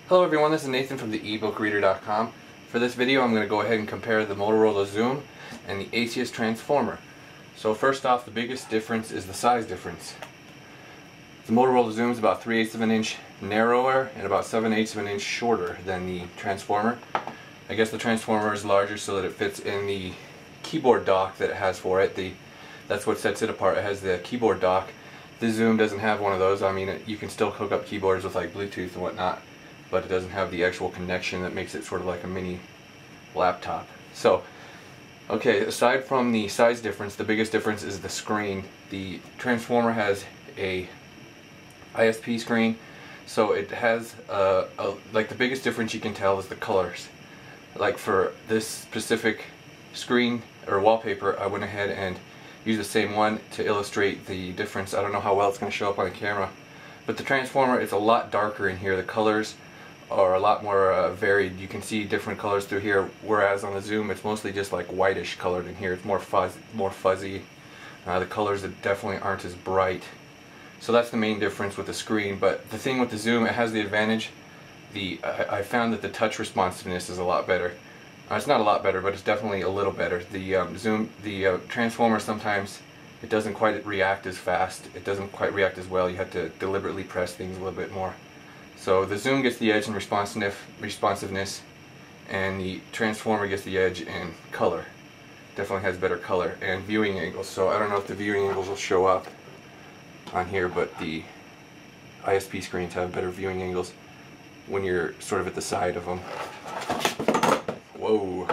Hello everyone, this is Nathan from the ebookreader.com. For this video I'm going to go ahead and compare the Motorola Xoom and the Asus Transformer. So first off, the biggest difference is the size difference. The Motorola Xoom is about 3/8 of an inch narrower and about 7/8 of an inch shorter than the Transformer. I guess the Transformer is larger so that it fits in the keyboard dock that it has for it. That's what sets it apart. It has the keyboard dock. The Xoom doesn't have one of those. I mean, you can still hook up keyboards with like Bluetooth and whatnot, but it doesn't have the actual connection that makes it sort of like a mini laptop. So, okay, aside from the size difference, the biggest difference is the screen. The Transformer has a ISP screen, so it has like the biggest difference you can tell is the colors. Like for this specific screen or wallpaper, I went ahead and used the same one to illustrate the difference. I don't know how well it's going to show up on the camera, but the Transformer is a lot darker in here. The colors are a lot more varied. You can see different colors through here, whereas on the Xoom it's mostly just like whitish colored in here. It's more fuzzy. The colors definitely aren't as bright. So that's the main difference with the screen. But the thing with the Xoom, it has the advantage. I found that the touch responsiveness is a lot better. It's not a lot better, but it's definitely a little better. The Transformer, sometimes it doesn't quite react as fast. It doesn't quite react as well. You have to deliberately press things a little bit more. So the Xoom gets the edge in responsiveness, and the Transformer gets the edge in color. Definitely has better color and viewing angles. So I don't know if the viewing angles will show up on here, but the ISP screens have better viewing angles when you're sort of at the side of them. Whoa.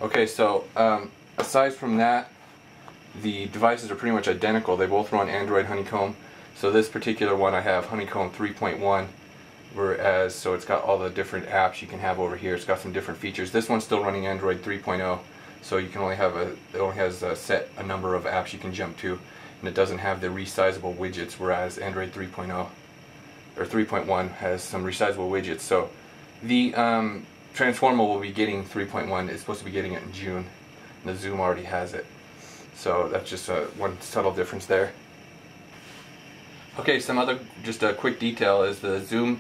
Okay, so aside from that, the devices are pretty much identical. They both run Android Honeycomb. So this particular one I have Honeycomb 3.1, whereas so it's got all the different apps you can have over here. It's got some different features. This one's still running Android 3.0, so you can only have it only has a number of apps you can jump to, and it doesn't have the resizable widgets, whereas Android 3.0 or 3.1 has some resizable widgets. So the Transformer will be getting 3.1. It's supposed to be getting it in June, and the Xoom already has it. So that's just one subtle difference there. Okay, just a quick detail is the Xoom,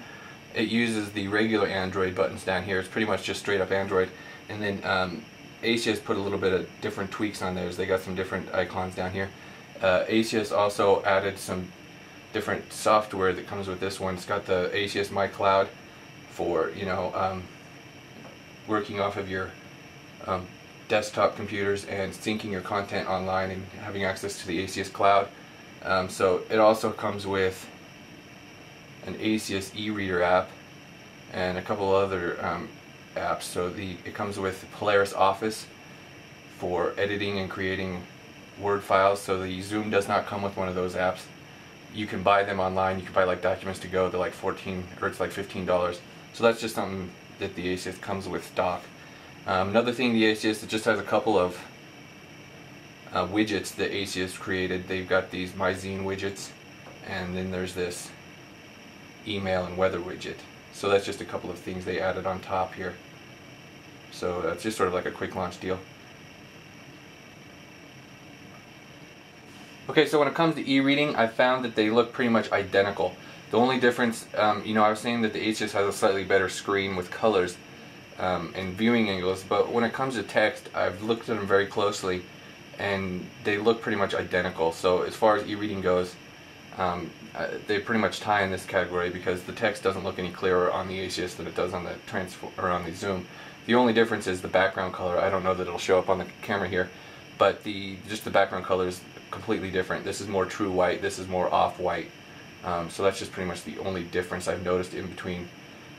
it uses the regular Android buttons down here. It's pretty much just straight up Android, and then Asus put a little bit of different tweaks on theirs. They got some different icons down here. Asus also added some different software that comes with this one. It's got the Asus My Cloud for, you know, working off of your desktop computers and syncing your content online and having access to the Asus cloud. So it also comes with an Asus e-reader app and a couple other apps. So it comes with Polaris Office for editing and creating Word files. So the Xoom does not come with one of those apps. You can buy them online. You can buy like Documents to Go. They're like it's like $15. So that's just something that the Asus comes with stock. Another thing, the Asus, it just has a couple of widgets that Asus created. They've got these My Zine widgets, and then there's this email and weather widget. So that's just a couple of things they added on top here. So that's just sort of like a quick launch deal. Okay, so when it comes to e-reading, I found that they look pretty much identical. The only difference, you know, I was saying that the Asus has a slightly better screen with colors and viewing angles, but when it comes to text, I've looked at them very closely, and they look pretty much identical. So as far as e-reading goes, they pretty much tie in this category because the text doesn't look any clearer on the Asus than it does on the on the Xoom. The only difference is the background color. I don't know that it'll show up on the camera here, but just the background color is completely different. This is more true white. This is more off-white. So that's just pretty much the only difference I've noticed in between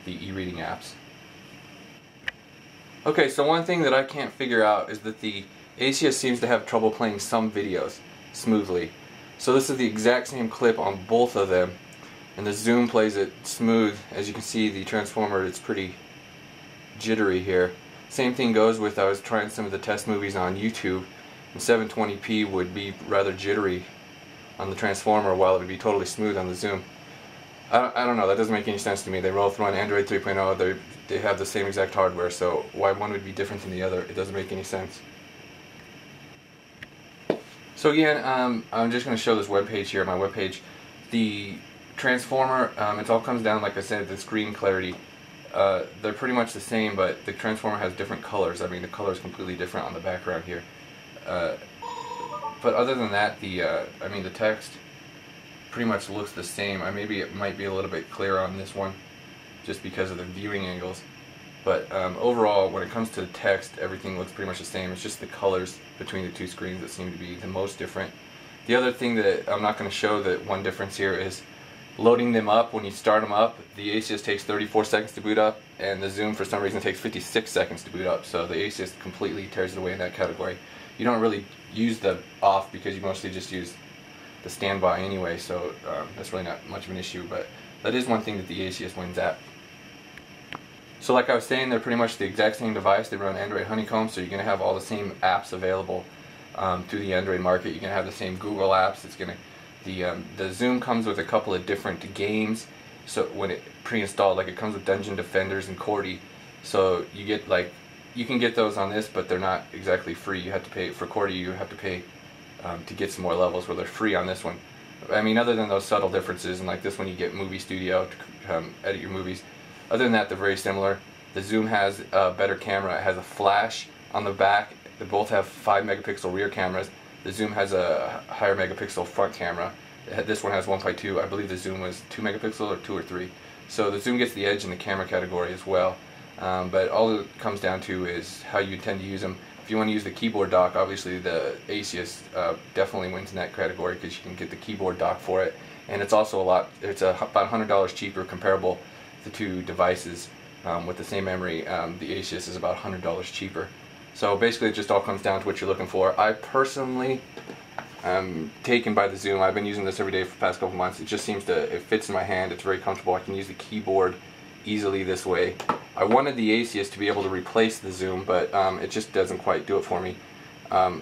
the e-reading apps. Okay, so one thing that I can't figure out is that the Asus seems to have trouble playing some videos smoothly. So this is the exact same clip on both of them, and the Xoom plays it smooth. As you can see, the Transformer, it's pretty jittery here. Same thing goes with, I was trying some of the test movies on YouTube, and 720p would be rather jittery on the Transformer while it would be totally smooth on the Xoom. I don't know, that doesn't make any sense to me. They both run Android 3.0, they have the same exact hardware, so why one would be different than the other, it doesn't make any sense. So again, I'm just going to show this web page here, my web page. The transformer, it all comes down, like I said, the screen clarity. They're pretty much the same, but the transformer has different colors. I mean, the color is completely different on the background here. But other than that, I mean, the text pretty much looks the same. Maybe it might be a little bit clearer on this one, just because of the viewing angles. But overall, when it comes to the text, everything looks pretty much the same. It's just the colors between the two screens that seem to be the most different. The other thing that I'm not going to show, that one difference here, is loading them up. When you start them up, the Asus takes 34 seconds to boot up, and the Xoom for some reason takes 56 seconds to boot up. So the Asus completely tears it away in that category. You don't really use the off because you mostly just use the standby anyway, so that's really not much of an issue, but that is one thing that the Asus wins at. So like I was saying, they're pretty much the exact same device. They run Android Honeycomb, so you're going to have all the same apps available through the Android market. You're going to have the same Google apps. It's going to the Xoom comes with a couple of different games. So when it pre-installed, like it comes with Dungeon Defenders and Cordy. So you get you can get those on this, but they're not exactly free. You have to pay for Cordy. You have to pay to get some more levels, where they're free on this one. I mean, other than those subtle differences, and like this one you get Movie Studio to edit your movies. Other than that, they're very similar. The Xoom has a better camera. It has a flash on the back. They both have 5 megapixel rear cameras. The Xoom has a higher megapixel front camera. This one has 1.2. I believe the Xoom was 2 megapixel or 2 or 3. So the Xoom gets the edge in the camera category as well. But all it comes down to is how you intend to use them. If you want to use the keyboard dock, obviously the Asus definitely wins in that category, because you can get the keyboard dock for it. And it's also it's about $100 cheaper comparable. The two devices with the same memory. The Asus is about $100 cheaper. So basically it just all comes down to what you're looking for. I personally am taken by the Xoom. I've been using this every day for the past couple months. It just seems it fits in my hand. It's very comfortable. I can use the keyboard easily this way. I wanted the Asus to be able to replace the Xoom, but it just doesn't quite do it for me.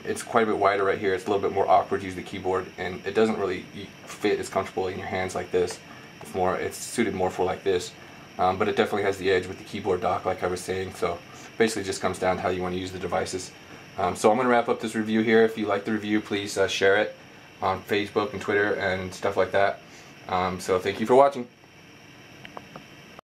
It's quite a bit wider right here. It's a little bit more awkward to use the keyboard, and it doesn't really fit as comfortable in your hands like this. It's suited more for like this. But it definitely has the edge with the keyboard dock, like I was saying. So basically it just comes down to how you want to use the devices. So I'm going to wrap up this review here. If you like the review, please share it on Facebook and Twitter and stuff like that. So thank you for watching.